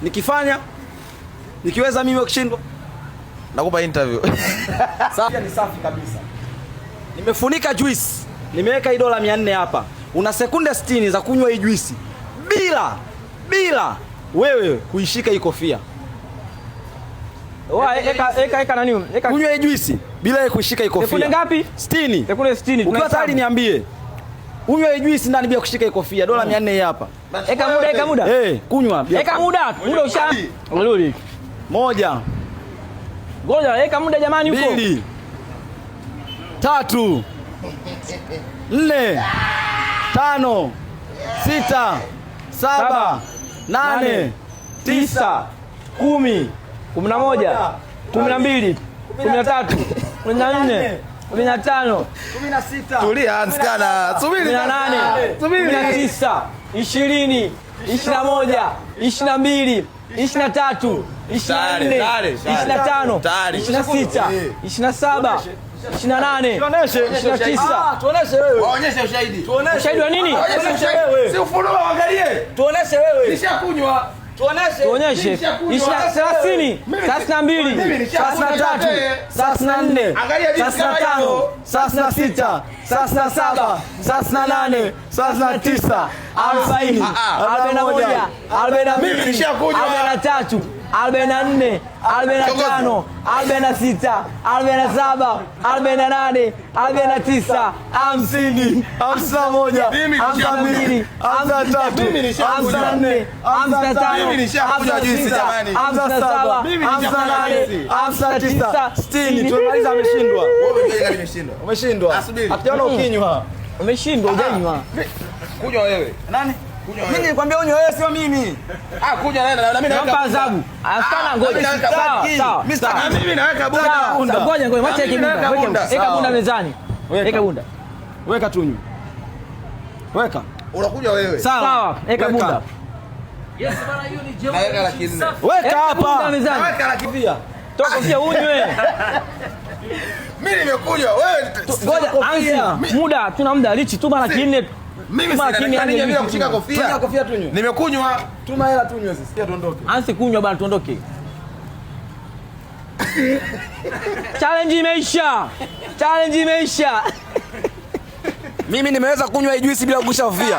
Nikifanya nikiweza mimi ukishindwa nakupa interview. Safi, ni safi kabisa. Nimefunika juice. Nimeweka $400 hapa. Una sekunde 60 za kunywa hii juice bila wewe kuishika hii kofia. Eka nani? Kunywa hii juice bila wewe kuishika hii kofia. Sekunde ngapi? 60. Sekunde 60. Ukiwa tayari niambie. Unywa hii juice ndani bila kushika hii kofia. $400 hapa. Eka muda. Kunywa. Eka muda. Muda usha. Rudi. 1. Ngoja, eka muda jamani huko. 2. 3. 4. 5. 6. 7. 8. 9. 10. 11. 12. 13. 14. 15. 16. Tulia anskana. Subiri. 18. 19. 20. 21. 22. 23. 24. 25. 26. 27. 28. 29. Tuoneshe wewe. Waonyeshe ushahidi. Ushahidi wa nini? Tuoneshe wewe. Si ufunuo angalie. Tuoneshe wewe. Nishakunywa. Tuoneshe. Tuonyeshe. 30, 32, 33, 34, 35, 36, 37, 38, 39, 40, 41, 42, 43, 44, 45, 46, 47, 48, 49, 50, 51, 52, 53, 54, 55, 60. Tumemaliza, ameshindwa. Umeshindwa. Hatujaona ukinywa. Umeshindwa, hujanywa. Kunywa wewe. Nani? Mimi nilikwambia unywe wewe, sio mimi. Kunywa na mimi naweka Nampa adhabu. Afana ngoja. Sawa. Mimi naweka bunda. Ngoja, wacha eke bunda. Eka bunda mezani. Eka bunda. Weka tunywe. Weka. Unakunywa wewe. Sawa. Eka bunda. Yes bana, hiyo ni jeu. Naweka laki nne. Weka hapa. Naweka laki pia. Toka pia unywe. Mimi nimekunywa wewe. Ngoja, ansi. Muda, tuna muda. Lichi tuma laki nne. Mimi sina bila kushika kofia. Tunywe kofia, tunywe. Nimekunywa. Tuma hela tunywe sisi. Sikia tuondoke. Ansi kunywa bana, tuondoke. Challenge imeisha. Mimi nimeweza kunywa hii juice bila kugusha kofia.